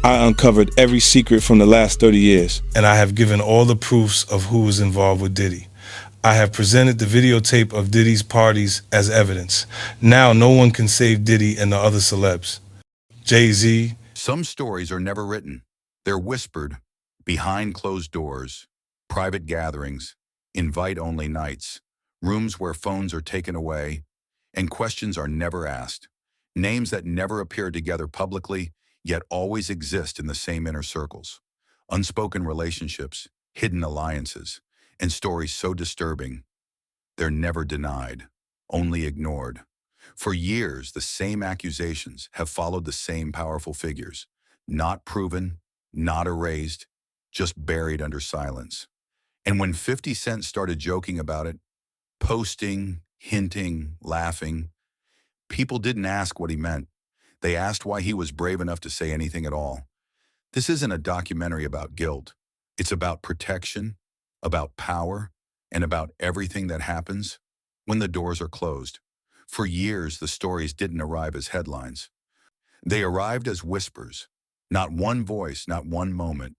I uncovered every secret from the last 30 years. And I have given all the proofs of who was involved with Diddy. I have presented the videotape of Diddy's parties as evidence. Now no one can save Diddy and the other celebs. Jay-Z. Some stories are never written. They're whispered, behind closed doors, private gatherings, invite-only nights, rooms where phones are taken away, and questions are never asked. Names that never appear together publicly, yet always exist in the same inner circles. Unspoken relationships, hidden alliances, and stories so disturbing, they're never denied, only ignored. For years, the same accusations have followed the same powerful figures, not proven, not erased, just buried under silence. And when 50 Cent started joking about it, posting, hinting, laughing, people didn't ask what he meant. They asked why he was brave enough to say anything at all. This isn't a documentary about guilt. It's about protection, about power, and about everything that happens when the doors are closed. For years, the stories didn't arrive as headlines. They arrived as whispers. Not one voice, not one moment,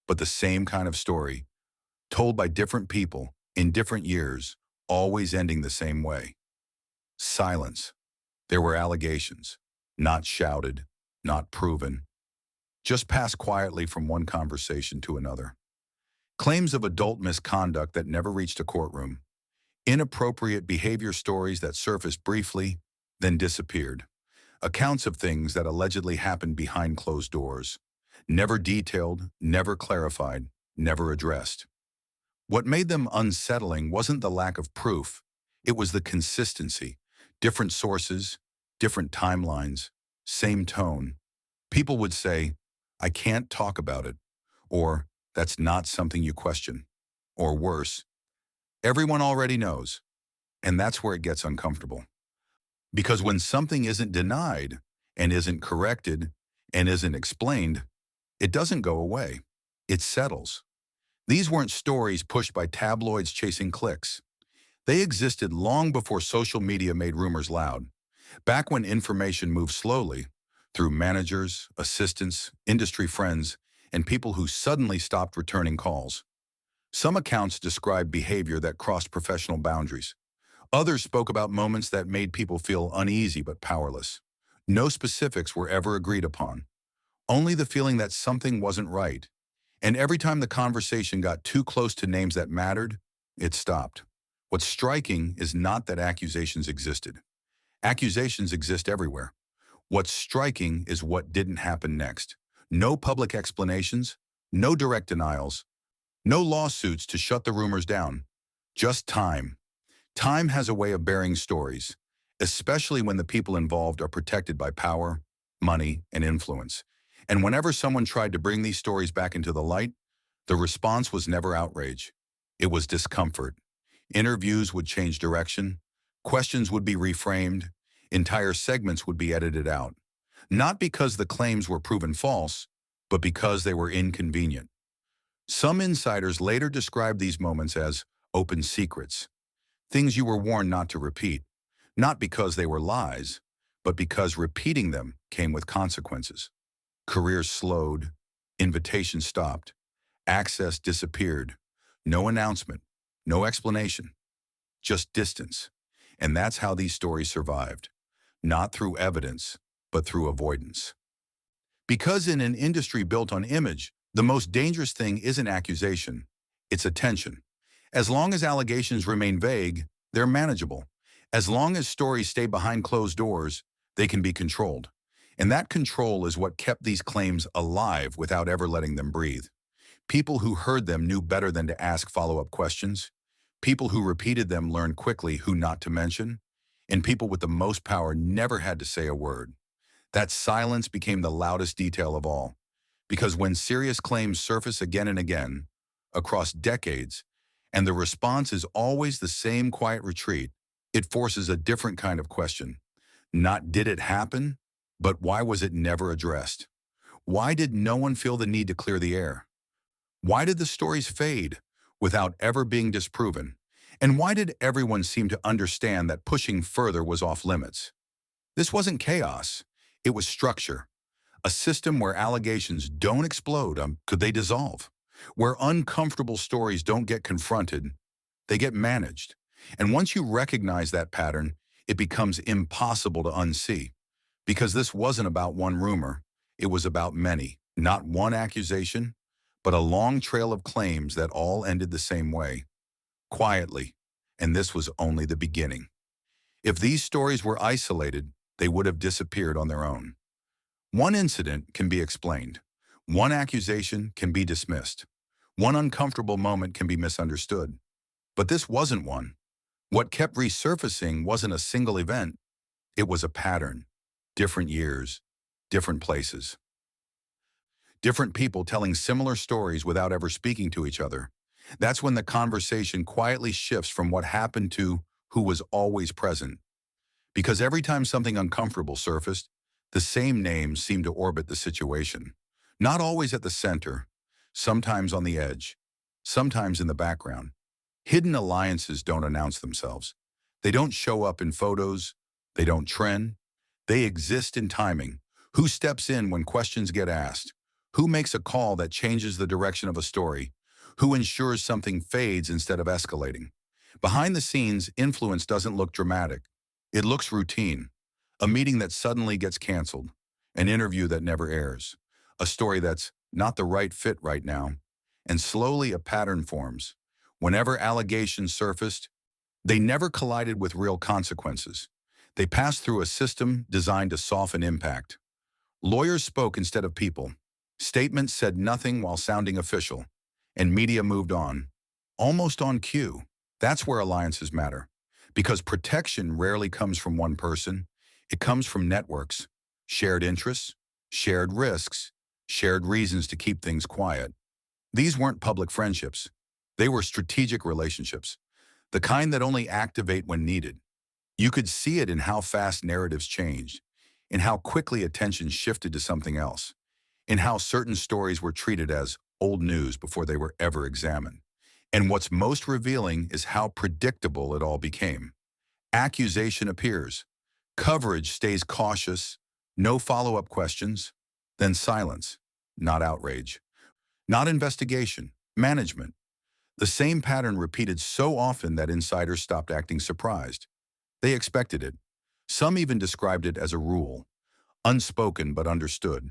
but the same kind of story, told by different people in different years, always ending the same way. Silence. There were allegations, not shouted, not proven, just passed quietly from one conversation to another. Claims of adult misconduct that never reached a courtroom. Inappropriate behavior stories that surfaced briefly, then disappeared. Accounts of things that allegedly happened behind closed doors. Never detailed, never clarified, never addressed. What made them unsettling wasn't the lack of proof, it was the consistency. Different sources, different timelines, same tone. People would say, "I can't talk about it," or "That's not something you question," or worse, "Everyone already knows." And that's where it gets uncomfortable. Because when something isn't denied, and isn't corrected, and isn't explained, it doesn't go away. It settles. These weren't stories pushed by tabloids chasing clicks. They existed long before social media made rumors loud. Back when information moved slowly, through managers, assistants, industry friends, and people who suddenly stopped returning calls. Some accounts described behavior that crossed professional boundaries. Others spoke about moments that made people feel uneasy but powerless. No specifics were ever agreed upon, only the feeling that something wasn't right. And every time the conversation got too close to names that mattered, it stopped. What's striking is not that accusations existed. Accusations exist everywhere. What's striking is what didn't happen next. No public explanations, no direct denials, no lawsuits to shut the rumors down. Just time. Time has a way of burying stories, especially when the people involved are protected by power, money, and influence. And whenever someone tried to bring these stories back into the light, the response was never outrage. It was discomfort. Interviews would change direction, questions would be reframed, entire segments would be edited out. Not because the claims were proven false, but because they were inconvenient. Some insiders later described these moments as open secrets, things you were warned not to repeat, not because they were lies, but because repeating them came with consequences. Careers slowed, invitations stopped, access disappeared, no announcement, no explanation, just distance. And that's how these stories survived, not through evidence, but through avoidance. Because in an industry built on image, the most dangerous thing isn't accusation, it's attention. As long as allegations remain vague, they're manageable. As long as stories stay behind closed doors, they can be controlled. And that control is what kept these claims alive without ever letting them breathe. People who heard them knew better than to ask follow-up questions. People who repeated them learned quickly who not to mention. And people with the most power never had to say a word. That silence became the loudest detail of all. Because when serious claims surface again and again, across decades, and the response is always the same quiet retreat, it forces a different kind of question. Not did it happen, but why was it never addressed? Why did no one feel the need to clear the air? Why did the stories fade without ever being disproven? And why did everyone seem to understand that pushing further was off limits? This wasn't chaos, it was structure. A system where allegations don't explode, could they dissolve? Where uncomfortable stories don't get confronted, they get managed. And once you recognize that pattern, it becomes impossible to unsee. Because this wasn't about one rumor, it was about many. Not one accusation, but a long trail of claims that all ended the same way, quietly. And this was only the beginning. If these stories were isolated, they would have disappeared on their own. One incident can be explained. One accusation can be dismissed. One uncomfortable moment can be misunderstood. But this wasn't one. What kept resurfacing wasn't a single event. It was a pattern. Different years, different places. Different people telling similar stories without ever speaking to each other. That's when the conversation quietly shifts from what happened to who was always present. Because every time something uncomfortable surfaced, the same names seemed to orbit the situation. Not always at the center, sometimes on the edge, sometimes in the background. Hidden alliances don't announce themselves. They don't show up in photos. They don't trend. They exist in timing. Who steps in when questions get asked? Who makes a call that changes the direction of a story? Who ensures something fades instead of escalating? Behind the scenes, influence doesn't look dramatic. It looks routine. A meeting that suddenly gets canceled. An interview that never airs. A story that's not the right fit right now. And slowly a pattern forms. Whenever allegations surfaced, they never collided with real consequences. They passed through a system designed to soften impact. Lawyers spoke instead of people. Statements said nothing while sounding official. And media moved on. Almost on cue. That's where alliances matter. Because protection rarely comes from one person. It comes from networks. Shared interests, shared risks, shared reasons to keep things quiet. These weren't public friendships. They were strategic relationships. The kind that only activate when needed. You could see it in how fast narratives changed, in how quickly attention shifted to something else, in how certain stories were treated as old news before they were ever examined. And what's most revealing is how predictable it all became. Accusation appears. Coverage stays cautious. No follow-up questions. Then silence. Not outrage. Not investigation. Management. The same pattern repeated so often that insiders stopped acting surprised. They expected it. Some even described it as a rule. Unspoken but understood.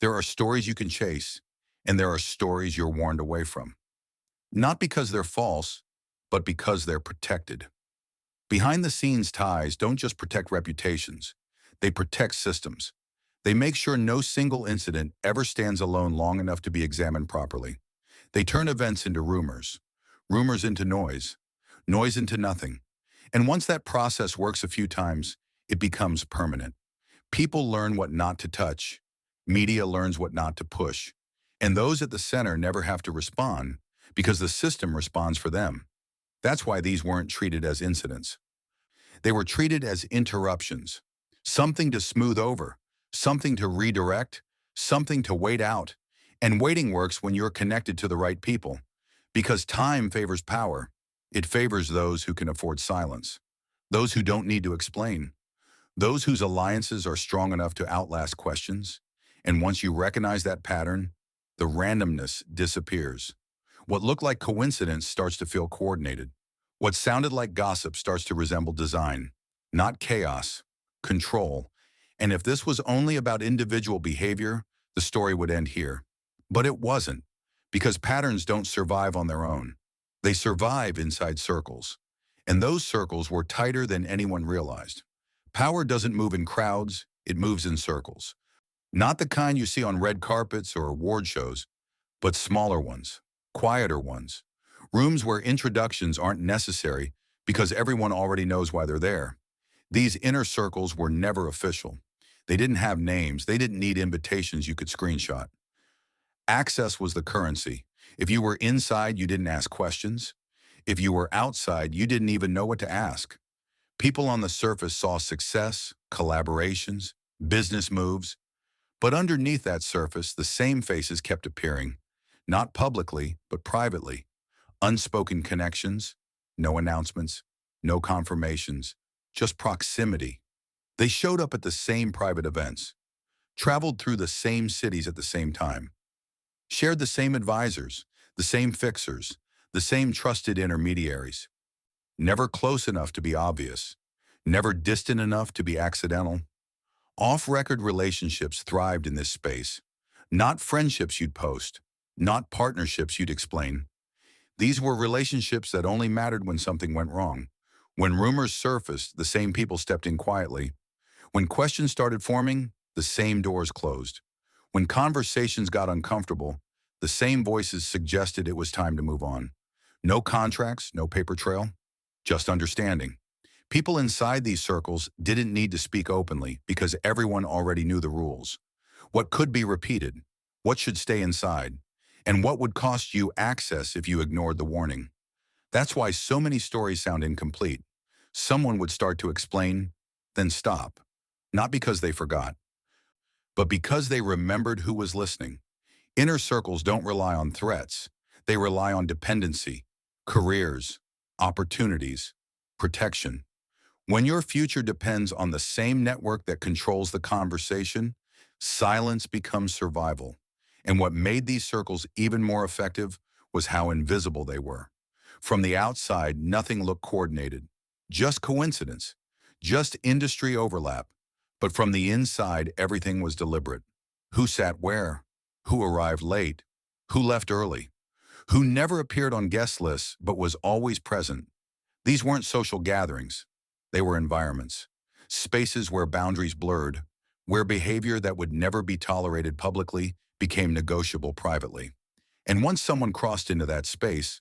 There are stories you can chase, and there are stories you're warned away from. Not because they're false, but because they're protected. Behind-the-scenes ties don't just protect reputations. They protect systems. They make sure no single incident ever stands alone long enough to be examined properly. They turn events into rumors, rumors into noise, noise into nothing. And once that process works a few times, it becomes permanent. People learn what not to touch. Media learns what not to push. And those at the center never have to respond because the system responds for them. That's why these weren't treated as incidents. They were treated as interruptions. Something to smooth over, something to redirect, something to wait out. And waiting works when you're connected to the right people. Because time favors power. It favors those who can afford silence. Those who don't need to explain. Those whose alliances are strong enough to outlast questions. And once you recognize that pattern, the randomness disappears. What looked like coincidence starts to feel coordinated. What sounded like gossip starts to resemble design. Not chaos, control. And if this was only about individual behavior, the story would end here. But it wasn't, because patterns don't survive on their own. They survive inside circles. And those circles were tighter than anyone realized. Power doesn't move in crowds, it moves in circles. Not the kind you see on red carpets or award shows, but smaller ones, quieter ones. Rooms where introductions aren't necessary because everyone already knows why they're there. These inner circles were never official. They didn't have names. They didn't need invitations you could screenshot. Access was the currency. If you were inside, you didn't ask questions. If you were outside, you didn't even know what to ask. People on the surface saw success, collaborations, business moves. But underneath that surface, the same faces kept appearing. Not publicly, but privately. Unspoken connections, no announcements, no confirmations, just proximity. They showed up at the same private events. traveled through the same cities at the same time, shared the same advisors, the same fixers, the same trusted intermediaries. Never close enough to be obvious, never distant enough to be accidental. Off-record relationships thrived in this space. Not friendships you'd post, not partnerships you'd explain. These were relationships that only mattered when something went wrong. When rumors surfaced, the same people stepped in quietly. When questions started forming, the same doors closed. When conversations got uncomfortable, the same voices suggested it was time to move on. No contracts, no paper trail, just understanding. People inside these circles didn't need to speak openly because everyone already knew the rules. What could be repeated, what should stay inside, and what would cost you access if you ignored the warning. That's why so many stories sound incomplete. Someone would start to explain, then stop. Not because they forgot, but because they remembered who was listening. Inner circles don't rely on threats. They rely on dependency, careers, opportunities, protection. When your future depends on the same network that controls the conversation, silence becomes survival. And what made these circles even more effective was how invisible they were. From the outside, nothing looked coordinated. Just coincidence. Just industry overlap. But from the inside, everything was deliberate. Who sat where? Who arrived late? Who left early? Who never appeared on guest lists but was always present? These weren't social gatherings. They were environments. Spaces where boundaries blurred, where behavior that would never be tolerated publicly became negotiable privately. And once someone crossed into that space,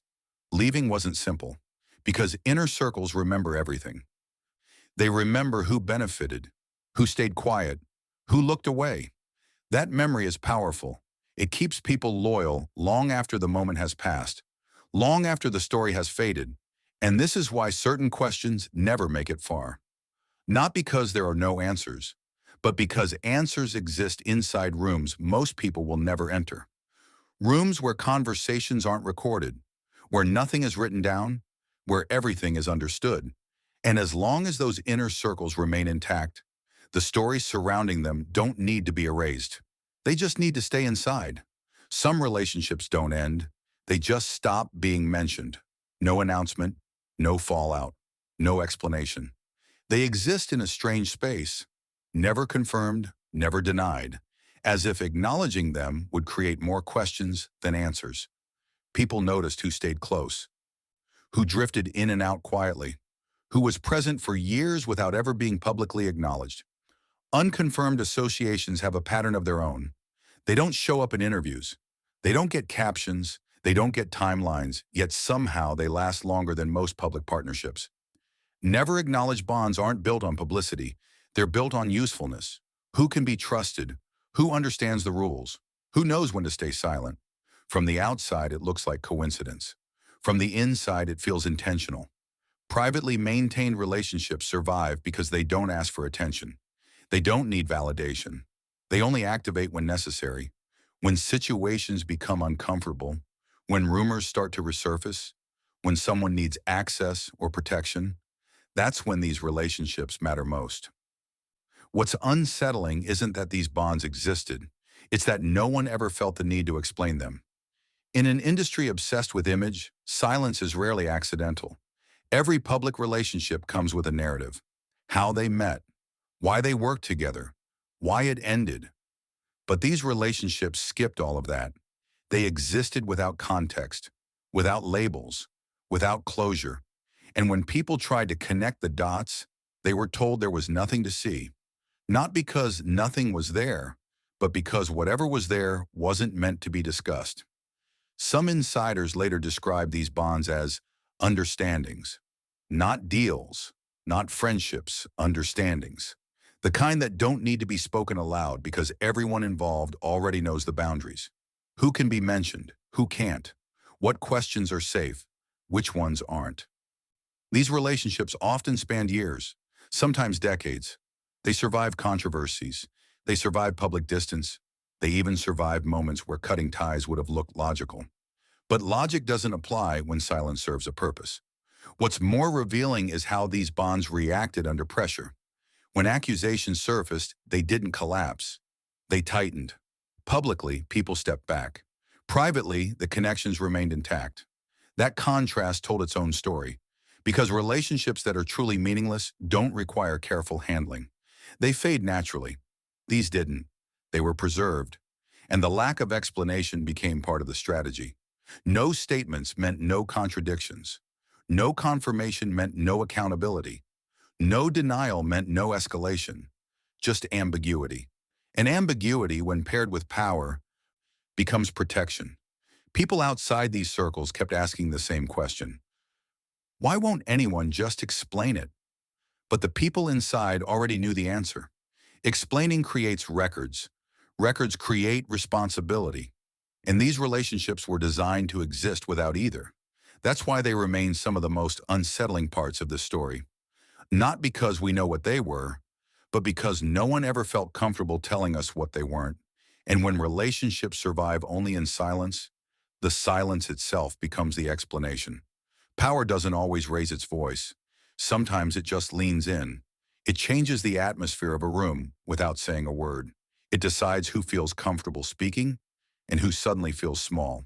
leaving wasn't simple, because inner circles remember everything. They remember who benefited, who stayed quiet, who looked away. That memory is powerful. It keeps people loyal long after the moment has passed, long after the story has faded. And this is why certain questions never make it far. Not because there are no answers, but because answers exist inside rooms most people will never enter. Rooms where conversations aren't recorded, where nothing is written down, where everything is understood. And as long as those inner circles remain intact, the stories surrounding them don't need to be erased. They just need to stay inside. Some relationships don't end. They just stop being mentioned. No announcement, no fallout, no explanation. They exist in a strange space, never confirmed, never denied, as if acknowledging them would create more questions than answers. People noticed who stayed close, who drifted in and out quietly, who was present for years without ever being publicly acknowledged. Unconfirmed associations have a pattern of their own. They don't show up in interviews. They don't get captions. They don't get timelines, yet somehow they last longer than most public partnerships. Never acknowledged bonds aren't built on publicity. They're built on usefulness. Who can be trusted? Who understands the rules? Who knows when to stay silent? From the outside, it looks like coincidence. From the inside, it feels intentional. Privately maintained relationships survive because they don't ask for attention. They don't need validation. They only activate when necessary. When situations become uncomfortable, when rumors start to resurface, when someone needs access or protection, that's when these relationships matter most. What's unsettling isn't that these bonds existed. It's that no one ever felt the need to explain them. In an industry obsessed with image, silence is rarely accidental. Every public relationship comes with a narrative. How they met, why they worked together, why it ended. But these relationships skipped all of that. They existed without context, without labels, without closure. And when people tried to connect the dots, they were told there was nothing to see. Not because nothing was there, but because whatever was there wasn't meant to be discussed. Some insiders later described these bonds as understandings. Not deals, not friendships, understandings. The kind that don't need to be spoken aloud because everyone involved already knows the boundaries. Who can be mentioned? Who can't? What questions are safe? Which ones aren't? These relationships often spanned years, sometimes decades. They survived controversies. They survived public distance. They even survived moments where cutting ties would have looked logical. But logic doesn't apply when silence serves a purpose. What's more revealing is how these bonds reacted under pressure. When accusations surfaced, they didn't collapse. They tightened. Publicly, people stepped back. Privately, the connections remained intact. That contrast told its own story, because relationships that are truly meaningless don't require careful handling. They fade naturally. These didn't. They were preserved. And the lack of explanation became part of the strategy. No statements meant no contradictions. No confirmation meant no accountability. No denial meant no escalation. Just ambiguity. And ambiguity, when paired with power, becomes protection. People outside these circles kept asking the same question. Why won't anyone just explain it? But the people inside already knew the answer. Explaining creates records. Records create responsibility. And these relationships were designed to exist without either. That's why they remain some of the most unsettling parts of this story. Not because we know what they were, but because no one ever felt comfortable telling us what they weren't. And when relationships survive only in silence, the silence itself becomes the explanation. Power doesn't always raise its voice. Sometimes it just leans in. It changes the atmosphere of a room without saying a word. It decides who feels comfortable speaking and who suddenly feels small.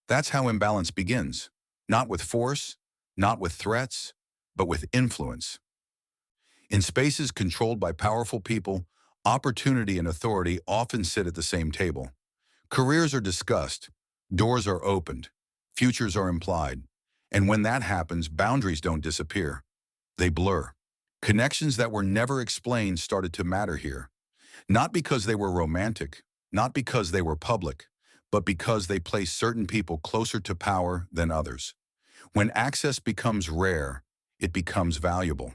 That's how imbalance begins. Not with force, not with threats, but with influence. In spaces controlled by powerful people, opportunity and authority often sit at the same table. Careers are discussed, doors are opened, futures are implied. And when that happens, boundaries don't disappear. They blur. Connections that were never explained started to matter here. Not because they were romantic, not because they were public, but because they placed certain people closer to power than others. When access becomes rare, it becomes valuable.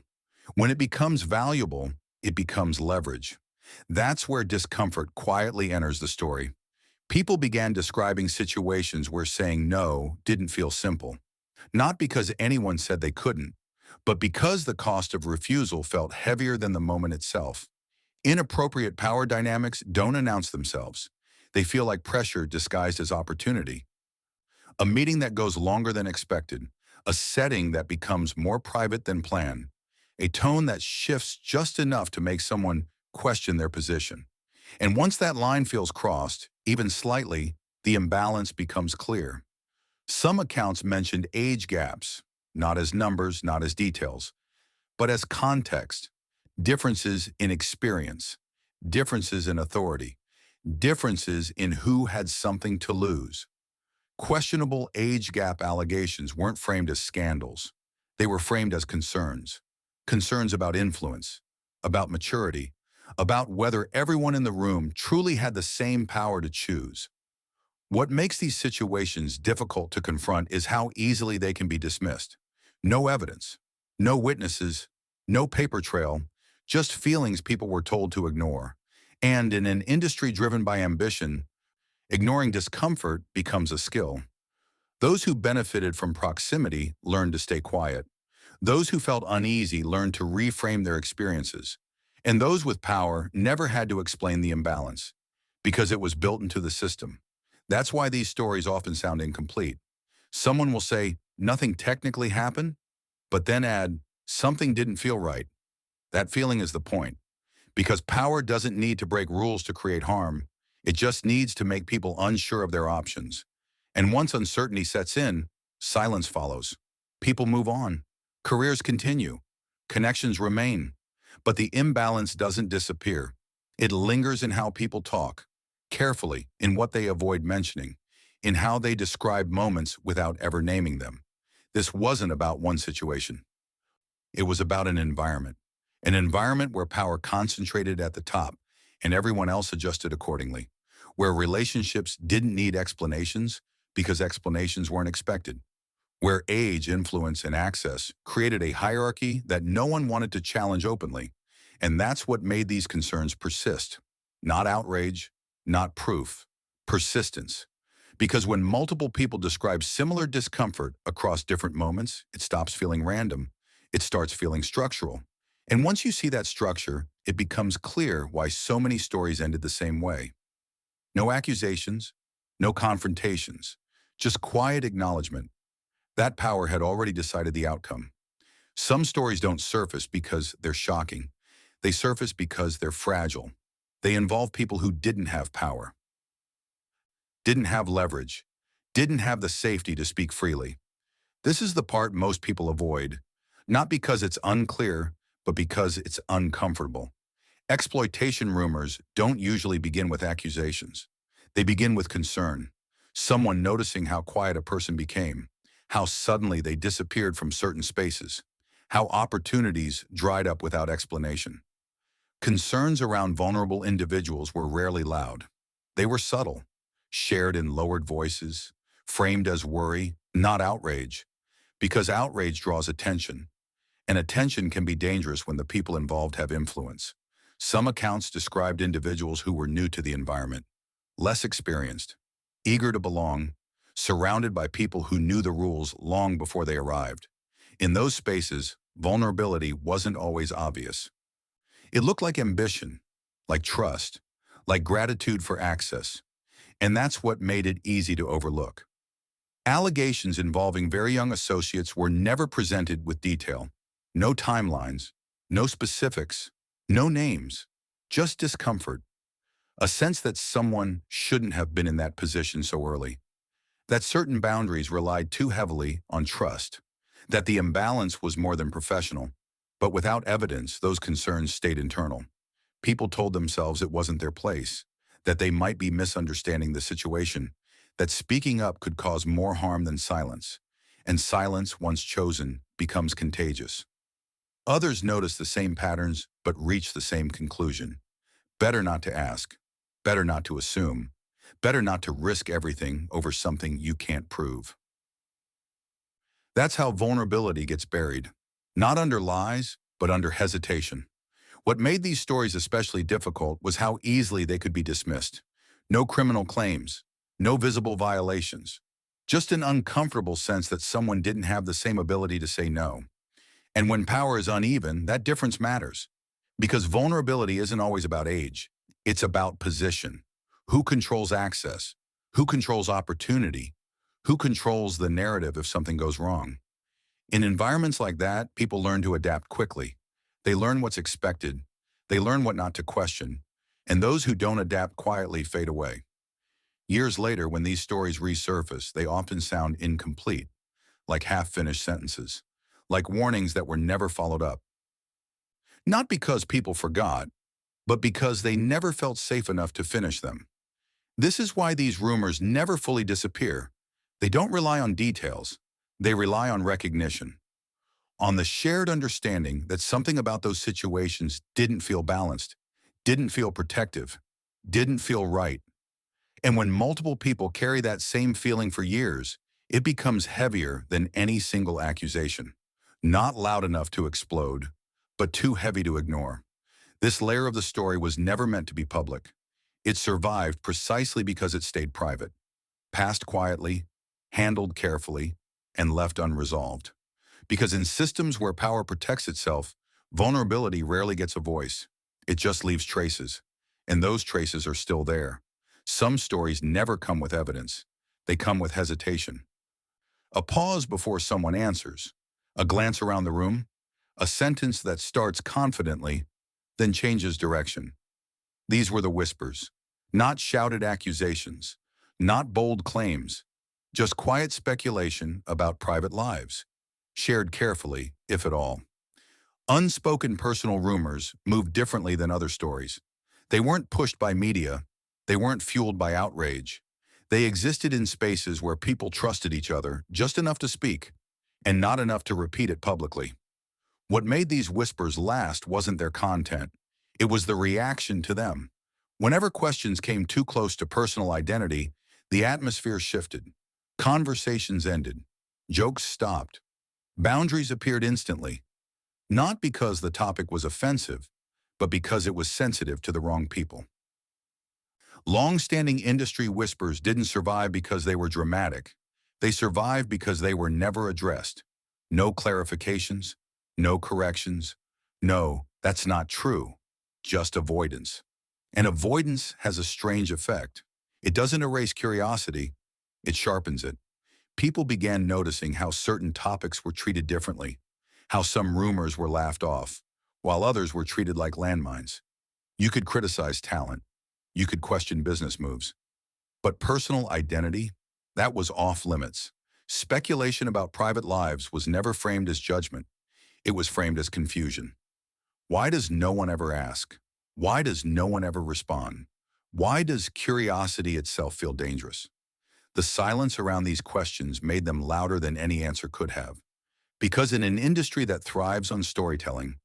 When it becomes valuable, it becomes leverage. That's where discomfort quietly enters the story. People began describing situations where saying no didn't feel simple. Not because anyone said they couldn't, but because the cost of refusal felt heavier than the moment itself. Inappropriate power dynamics don't announce themselves. They feel like pressure disguised as opportunity. A meeting that goes longer than expected, a setting that becomes more private than planned, a tone that shifts just enough to make someone question their position. And once that line feels crossed, even slightly, the imbalance becomes clear. Some accounts mentioned age gaps, not as numbers, not as details, but as context, differences in experience, differences in authority, differences in who had something to lose. Questionable age gap allegations weren't framed as scandals. They were framed as concerns. Concerns about influence, about maturity, about whether everyone in the room truly had the same power to choose. What makes these situations difficult to confront is how easily they can be dismissed. No evidence, no witnesses, no paper trail, just feelings people were told to ignore. And in an industry driven by ambition, ignoring discomfort becomes a skill. Those who benefited from proximity learned to stay quiet. Those who felt uneasy learned to reframe their experiences. And those with power never had to explain the imbalance, because it was built into the system. That's why these stories often sound incomplete. Someone will say, nothing technically happened, but then add, something didn't feel right. That feeling is the point. Because power doesn't need to break rules to create harm. It just needs to make people unsure of their options. And once uncertainty sets in, silence follows. People move on. Careers continue. Connections remain. But the imbalance doesn't disappear. It lingers in how people talk, carefully, in what they avoid mentioning, in how they describe moments without ever naming them. This wasn't about one situation. It was about an environment where power concentrated at the top and everyone else adjusted accordingly, where relationships didn't need explanations because explanations weren't expected, where age, influence, and access created a hierarchy that no one wanted to challenge openly. And that's what made these concerns persist. Not outrage, not proof, persistence. Because when multiple people describe similar discomfort across different moments, it stops feeling random. It starts feeling structural. And once you see that structure, it becomes clear why so many stories ended the same way. No accusations, no confrontations, just quiet acknowledgement. That power had already decided the outcome. Some stories don't surface because they're shocking. They surface because they're fragile. They involve people who didn't have power, didn't have leverage, didn't have the safety to speak freely. This is the part most people avoid, not because it's unclear, but because it's uncomfortable. Exploitation rumors don't usually begin with accusations. They begin with concern. Someone noticing how quiet a person became, how suddenly they disappeared from certain spaces, how opportunities dried up without explanation. Concerns around vulnerable individuals were rarely loud. They were subtle, shared in lowered voices, framed as worry, not outrage, because outrage draws attention, and attention can be dangerous when the people involved have influence. Some accounts described individuals who were new to the environment, less experienced, eager to belong, surrounded by people who knew the rules long before they arrived. In those spaces, vulnerability wasn't always obvious. It looked like ambition, like trust, like gratitude for access, and that's what made it easy to overlook. Allegations involving very young associates were never presented with detail. No timelines, no specifics, no names, just discomfort. A sense that someone shouldn't have been in that position so early. That certain boundaries relied too heavily on trust. That the imbalance was more than professional. But without evidence, those concerns stayed internal. People told themselves it wasn't their place, that they might be misunderstanding the situation, that speaking up could cause more harm than silence, and silence, once chosen, becomes contagious. Others notice the same patterns but reach the same conclusion. Better not to ask, better not to assume, better not to risk everything over something you can't prove. That's how vulnerability gets buried, not under lies, but under hesitation. What made these stories especially difficult was how easily they could be dismissed. No criminal claims, no visible violations, just an uncomfortable sense that someone didn't have the same ability to say no. And when power is uneven, that difference matters. Because vulnerability isn't always about age. It's about position. Who controls access? Who controls opportunity? Who controls the narrative if something goes wrong? In environments like that, people learn to adapt quickly. They learn what's expected. They learn what not to question. And those who don't adapt quietly fade away. Years later, when these stories resurface, they often sound incomplete, like half-finished sentences, like warnings that were never followed up. Not because people forgot, but because they never felt safe enough to finish them. This is why these rumors never fully disappear. They don't rely on details. They rely on recognition, on the shared understanding that something about those situations didn't feel balanced, didn't feel protective, didn't feel right. And when multiple people carry that same feeling for years, it becomes heavier than any single accusation. Not loud enough to explode, but too heavy to ignore. This layer of the story was never meant to be public. It survived precisely because it stayed private, passed quietly, handled carefully, and left unresolved. Because in systems where power protects itself, vulnerability rarely gets a voice. It just leaves traces, and those traces are still there. Some stories never come with evidence. They come with hesitation. A pause before someone answers, a glance around the room, a sentence that starts confidently, then changes direction. These were the whispers, not shouted accusations, not bold claims, just quiet speculation about private lives, shared carefully, if at all. Unspoken personal rumors moved differently than other stories. They weren't pushed by media. They weren't fueled by outrage. They existed in spaces where people trusted each other just enough to speak, and not enough to repeat it publicly. What made these whispers last wasn't their content. It was the reaction to them. Whenever questions came too close to personal identity, the atmosphere shifted. Conversations ended. Jokes stopped. Boundaries appeared instantly. Not because the topic was offensive, but because it was sensitive to the wrong people. Long-standing industry whispers didn't survive because they were dramatic. They survived because they were never addressed. No clarifications, no corrections. No, that's not true. Just avoidance. And avoidance has a strange effect. It doesn't erase curiosity, it sharpens it. People began noticing how certain topics were treated differently, how some rumors were laughed off, while others were treated like landmines. You could criticize talent. You could question business moves. But personal identity, that was off limits. Speculation about private lives was never framed as judgment. It was framed as confusion. Why does no one ever ask? Why does no one ever respond? Why does curiosity itself feel dangerous? The silence around these questions made them louder than any answer could have. Because in an industry that thrives on storytelling,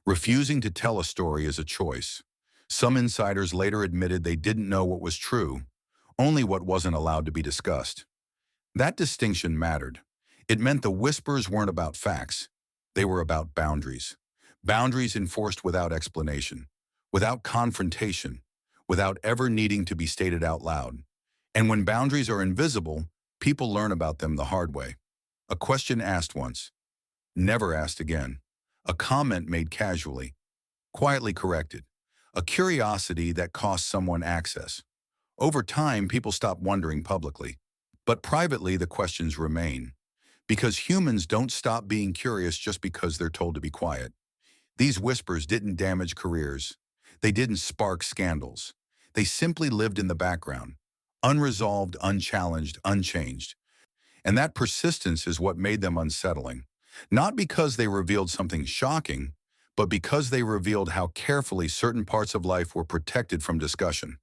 refusing to tell a story is a choice. Some insiders later admitted they didn't know what was true, only what wasn't allowed to be discussed. That distinction mattered. It meant the whispers weren't about facts. They were about boundaries. Boundaries enforced without explanation, without confrontation, without ever needing to be stated out loud. And when boundaries are invisible, people learn about them the hard way. A question asked once, never asked again. A comment made casually, quietly corrected. A curiosity that cost someone access. Over time, people stop wondering publicly. But privately, the questions remain. Because humans don't stop being curious just because they're told to be quiet. These whispers didn't damage careers. They didn't spark scandals. They simply lived in the background, unresolved, unchallenged, unchanged. And that persistence is what made them unsettling. Not because they revealed something shocking, but because they revealed how carefully certain parts of life were protected from discussion.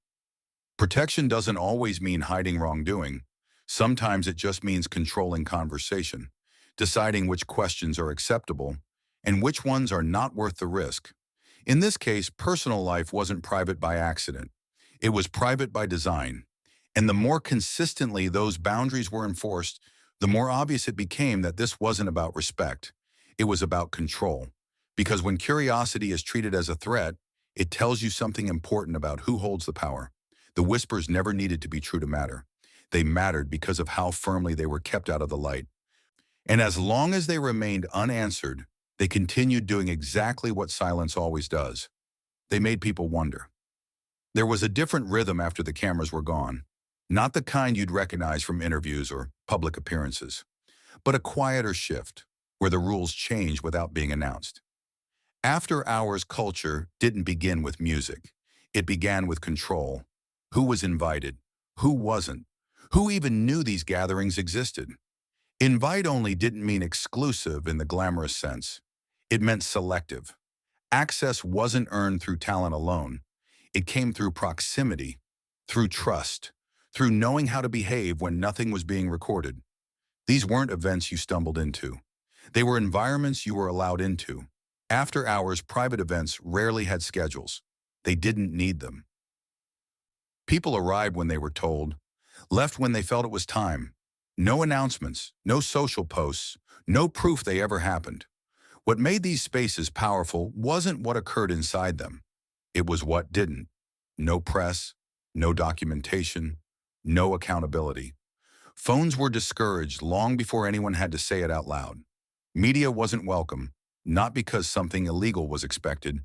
Protection doesn't always mean hiding wrongdoing. Sometimes it just means controlling conversation, deciding which questions are acceptable and which ones are not worth the risk. In this case, personal life wasn't private by accident. It was private by design. And the more consistently those boundaries were enforced, the more obvious it became that this wasn't about respect. It was about control. Because when curiosity is treated as a threat, it tells you something important about who holds the power. The whispers never needed to be true to matter. They mattered because of how firmly they were kept out of the light. And as long as they remained unanswered, they continued doing exactly what silence always does. They made people wonder. There was a different rhythm after the cameras were gone. Not the kind you'd recognize from interviews or public appearances, but a quieter shift where the rules change without being announced. After-hours culture didn't begin with music. It began with control. Who was invited? Who wasn't? Who even knew these gatherings existed? Invite-only didn't mean exclusive in the glamorous sense. It meant selective. Access wasn't earned through talent alone. It came through proximity, through trust, through knowing how to behave when nothing was being recorded. These weren't events you stumbled into. They were environments you were allowed into. After-hours private events rarely had schedules. They didn't need them. People arrived when they were told, left when they felt it was time. No announcements, no social posts, no proof they ever happened. What made these spaces powerful wasn't what occurred inside them. It was what didn't. No press, no documentation, no accountability. Phones were discouraged long before anyone had to say it out loud. Media wasn't welcome, not because something illegal was expected,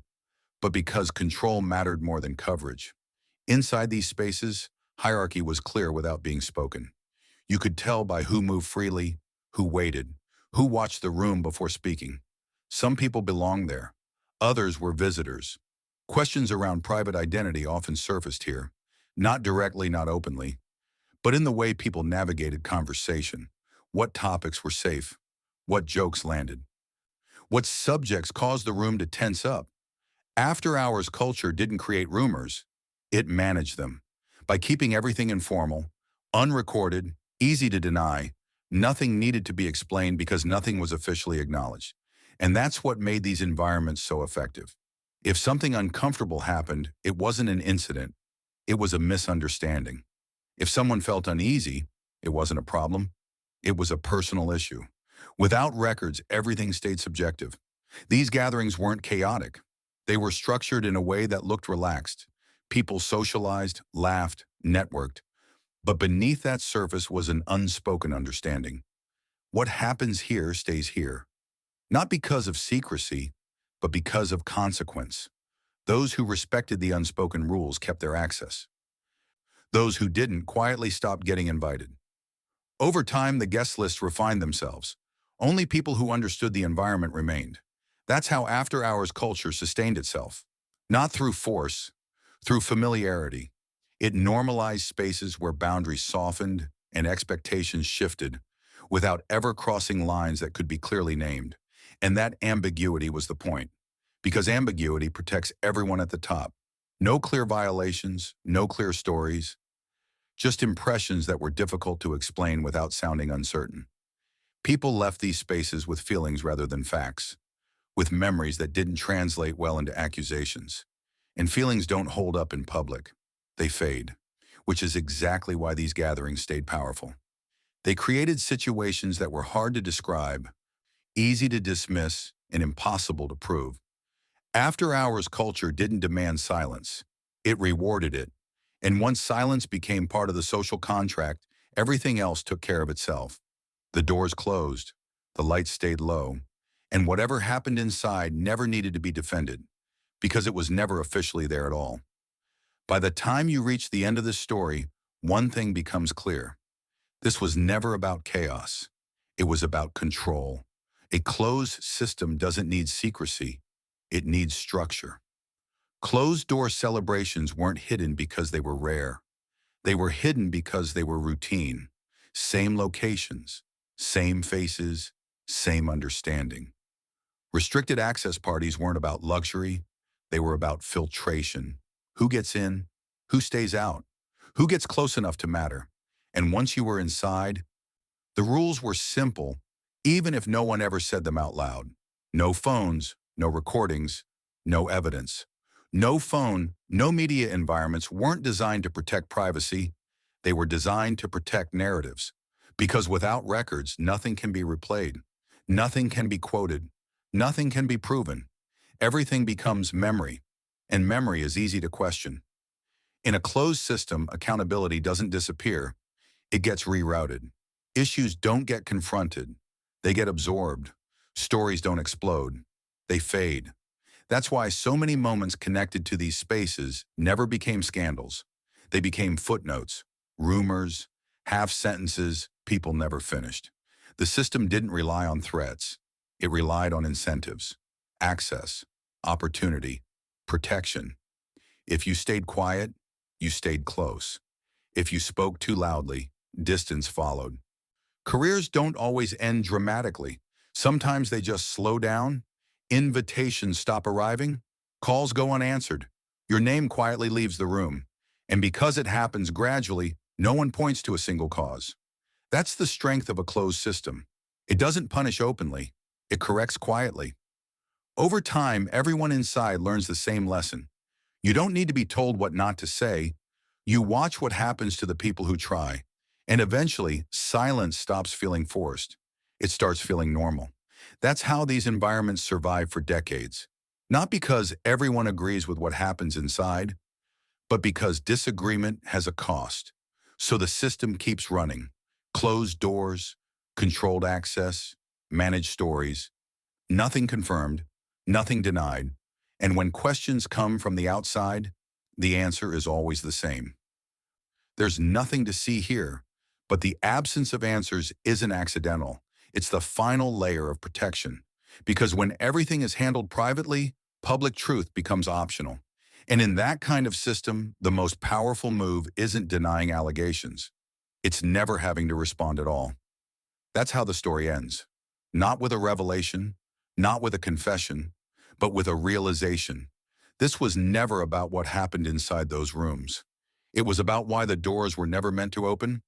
but because control mattered more than coverage. Inside these spaces, hierarchy was clear without being spoken. You could tell by who moved freely, who waited, who watched the room before speaking. Some people belonged there. Others were visitors. Questions around private identity often surfaced here, not directly, not openly, but in the way people navigated conversation. What topics were safe? What jokes landed? What subjects caused the room to tense up? After-hours culture didn't create rumors. It managed them. By keeping everything informal, unrecorded, easy to deny, nothing needed to be explained because nothing was officially acknowledged. And that's what made these environments so effective. If something uncomfortable happened, it wasn't an incident. It was a misunderstanding. If someone felt uneasy, it wasn't a problem. It was a personal issue. Without records, everything stayed subjective. These gatherings weren't chaotic. They were structured in a way that looked relaxed. People socialized, laughed, networked. But beneath that surface was an unspoken understanding. What happens here stays here. Not because of secrecy, but because of consequence. Those who respected the unspoken rules kept their access. Those who didn't quietly stopped getting invited. Over time, the guest list refined themselves. Only people who understood the environment remained. That's how after-hours culture sustained itself. Not through force, through familiarity. It normalized spaces where boundaries softened and expectations shifted without ever crossing lines that could be clearly named. And that ambiguity was the point, because ambiguity protects everyone at the top. No clear violations, no clear stories, just impressions that were difficult to explain without sounding uncertain. People left these spaces with feelings rather than facts, with memories that didn't translate well into accusations. And feelings don't hold up in public. They fade, which is exactly why these gatherings stayed powerful. They created situations that were hard to describe, easy to dismiss, and impossible to prove. After-hours culture didn't demand silence. It rewarded it. And once silence became part of the social contract, everything else took care of itself. The doors closed, the lights stayed low, and whatever happened inside never needed to be defended, because it was never officially there at all. By the time you reach the end of this story, one thing becomes clear. This was never about chaos. It was about control. A closed system doesn't need secrecy. It needs structure. Closed-door celebrations weren't hidden because they were rare. They were hidden because they were routine. Same locations, same faces, same understanding. Restricted access parties weren't about luxury. They were about filtration. Who gets in? Who stays out? Who gets close enough to matter? And once you were inside, the rules were simple, even if no one ever said them out loud. No phones, no recordings, no evidence. No phone, no media environments weren't designed to protect privacy. They were designed to protect narratives. Because without records, nothing can be replayed. Nothing can be quoted. Nothing can be proven. Everything becomes memory, and memory is easy to question. In a closed system, accountability doesn't disappear. It gets rerouted. Issues don't get confronted. They get absorbed. Stories don't explode. They fade. That's why so many moments connected to these spaces never became scandals. They became footnotes, rumors, half-sentences people never finished. The system didn't rely on threats. It relied on incentives, access, opportunity, protection. If you stayed quiet, you stayed close. If you spoke too loudly, distance followed. Careers don't always end dramatically. Sometimes they just slow down. Invitations stop arriving. Calls go unanswered. Your name quietly leaves the room. And because it happens gradually, no one points to a single cause. That's the strength of a closed system. It doesn't punish openly. It corrects quietly. Over time, everyone inside learns the same lesson. You don't need to be told what not to say. You watch what happens to the people who try. And eventually, silence stops feeling forced. It starts feeling normal. That's how these environments survive for decades. Not because everyone agrees with what happens inside, but because disagreement has a cost. So the system keeps running. Closed doors, controlled access, managed stories. Nothing confirmed, nothing denied. And when questions come from the outside, the answer is always the same. There's nothing to see here, but the absence of answers isn't accidental. It's the final layer of protection. Because when everything is handled privately, public truth becomes optional. And in that kind of system, the most powerful move isn't denying allegations. It's never having to respond at all. That's how the story ends. Not with a revelation, not with a confession, but with a realization. This was never about what happened inside those rooms. It was about why the doors were never meant to open,